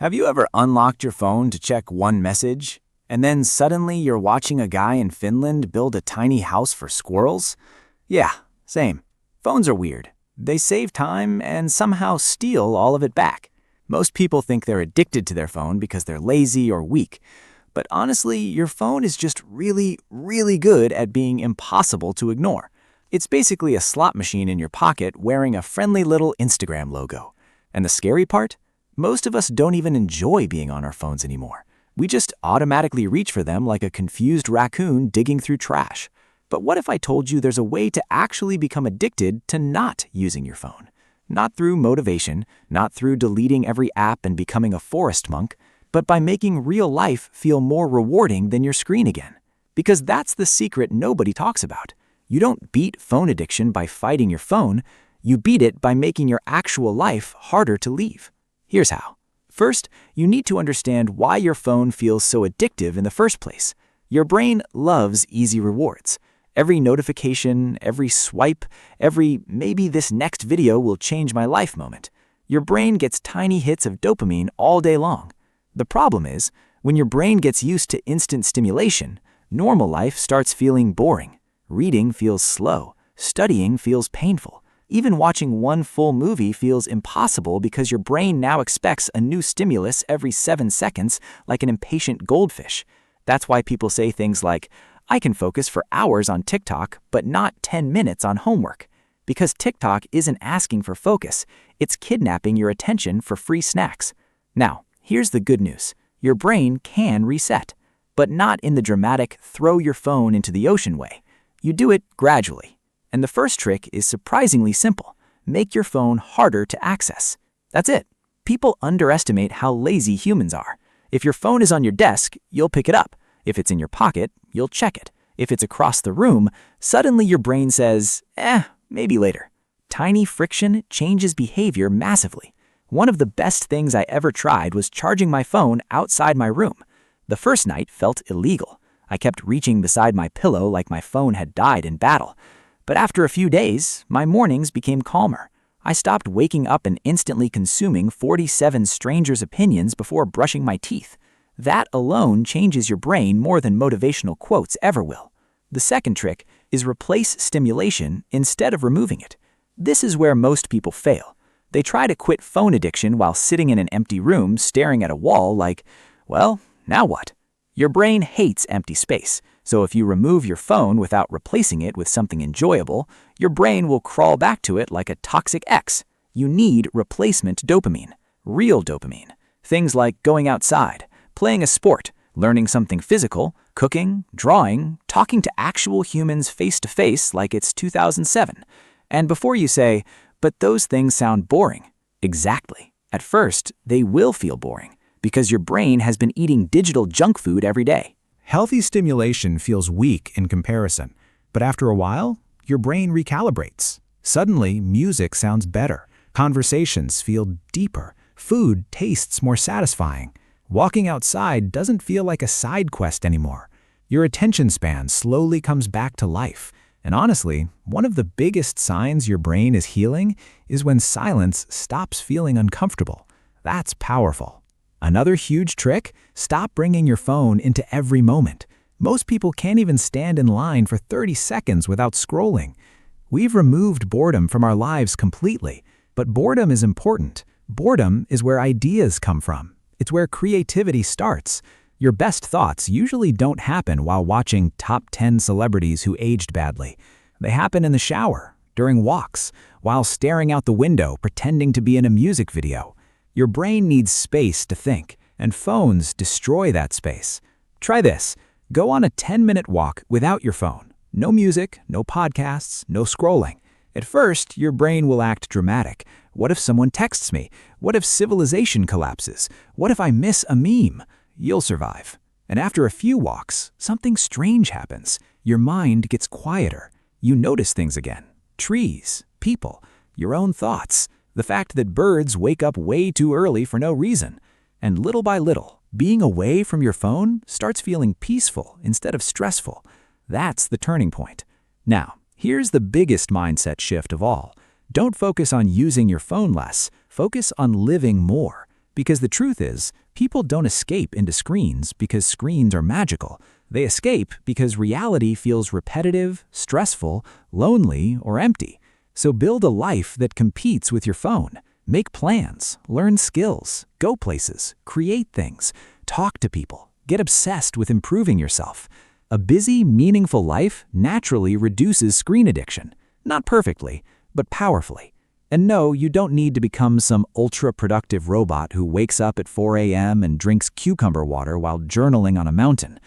Have you ever unlocked your phone to check one message, and then suddenly you're watching a guy in Finland build a tiny house for squirrels? Yeah, same. Phones are weird. They save time and somehow steal all of it back. Most people think they're addicted to their phone because they're lazy or weak. But honestly, your phone is just really, really good at being impossible to ignore. It's basically a slot machine in your pocket wearing a friendly little Instagram logo. And the scary part? Most of us don't even enjoy being on our phones anymore. We just automatically reach for them like a confused raccoon digging through trash. But what if I told you there's a way to actually become addicted to not using your phone? Not through motivation, not through deleting every app and becoming a forest monk, but by making real life feel more rewarding than your screen again. Because that's the secret nobody talks about. You don't beat phone addiction by fighting your phone, you beat it by making your actual life harder to leave. Here's how. First, you need to understand why your phone feels so addictive in the first place. Your brain loves easy rewards. Every notification, every swipe, every maybe this next video will change my life moment. Your brain gets tiny hits of dopamine all day long. The problem is, when your brain gets used to instant stimulation, normal life starts feeling boring. Reading feels slow. Studying feels painful. Even watching one full movie feels impossible because your brain now expects a new stimulus every 7 seconds like an impatient goldfish. That's why people say things like, I can focus for hours on TikTok, but not 10 minutes on homework. Because TikTok isn't asking for focus, it's kidnapping your attention for free snacks. Now, here's the good news. Your brain can reset, but not in the dramatic throw your phone into the ocean way. You do it gradually. And the first trick is surprisingly simple. Make your phone harder to access. That's it. People underestimate how lazy humans are. If your phone is on your desk, you'll pick it up. If it's in your pocket, you'll check it. If it's across the room, suddenly your brain says, maybe later. Tiny friction changes behavior massively. One of the best things I ever tried was charging my phone outside my room. The first night felt illegal. I kept reaching beside my pillow like my phone had died in battle. But after a few days, my mornings became calmer. I stopped waking up and instantly consuming 47 strangers' opinions before brushing my teeth. That alone changes your brain more than motivational quotes ever will. The second trick is replace stimulation instead of removing it. This is where most people fail. They try to quit phone addiction while sitting in an empty room staring at a wall like, well, now what? Your brain hates empty space. So if you remove your phone without replacing it with something enjoyable, your brain will crawl back to it like a toxic ex. You need replacement dopamine, real dopamine. Things like going outside, playing a sport, learning something physical, cooking, drawing, talking to actual humans face-to-face like it's 2007. And before you say, but those things sound boring. Exactly. At first, they will feel boring because your brain has been eating digital junk food every day. Healthy stimulation feels weak in comparison, but after a while, your brain recalibrates. Suddenly, music sounds better, conversations feel deeper, food tastes more satisfying. Walking outside doesn't feel like a side quest anymore. Your attention span slowly comes back to life. And honestly, one of the biggest signs your brain is healing is when silence stops feeling uncomfortable. That's powerful. Another huge trick, stop bringing your phone into every moment. Most people can't even stand in line for 30 seconds without scrolling. We've removed boredom from our lives completely, but boredom is important. Boredom is where ideas come from. It's where creativity starts. Your best thoughts usually don't happen while watching top 10 celebrities who aged badly. They happen in the shower, during walks, while staring out the window pretending to be in a music video. Your brain needs space to think, and phones destroy that space. Try this. Go on a 10-minute walk without your phone. No music, no podcasts, no scrolling. At first, your brain will act dramatic. What if someone texts me? What if civilization collapses? What if I miss a meme? You'll survive. And after a few walks, something strange happens. Your mind gets quieter. You notice things again. Trees, people, your own thoughts. The fact that birds wake up way too early for no reason. And little by little, being away from your phone starts feeling peaceful instead of stressful. That's the turning point. Now, here's the biggest mindset shift of all. Don't focus on using your phone less. Focus on living more. Because the truth is, people don't escape into screens because screens are magical. They escape because reality feels repetitive, stressful, lonely, or empty. So build a life that competes with your phone. Make plans, learn skills, go places, create things, talk to people, get obsessed with improving yourself. A busy, meaningful life naturally reduces screen addiction. Not perfectly, but powerfully. And no, you don't need to become some ultra-productive robot who wakes up at 4 a.m. and drinks cucumber water while journaling on a mountain.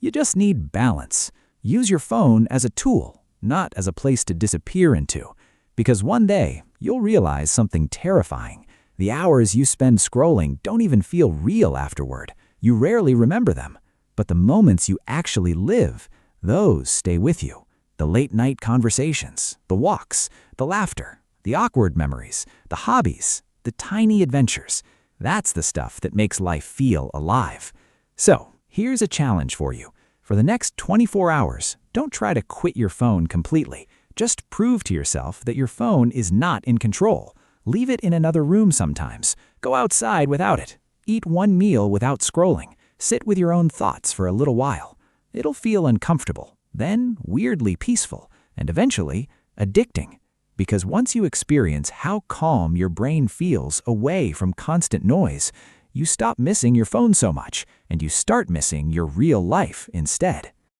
You just need balance. Use your phone as a tool, not as a place to disappear into. Because one day, you'll realize something terrifying. The hours you spend scrolling don't even feel real afterward. You rarely remember them. But the moments you actually live, those stay with you. The late-night conversations, the walks, the laughter, the awkward memories, the hobbies, the tiny adventures. That's the stuff that makes life feel alive. So, here's a challenge for you. For the next 24 hours, don't try to quit your phone completely. Just prove to yourself that your phone is not in control. Leave it in another room sometimes. Go outside without it. Eat one meal without scrolling. Sit with your own thoughts for a little while. It'll feel uncomfortable, then weirdly peaceful, and eventually addicting. Because once you experience how calm your brain feels away from constant noise, you stop missing your phone so much, and you start missing your real life instead.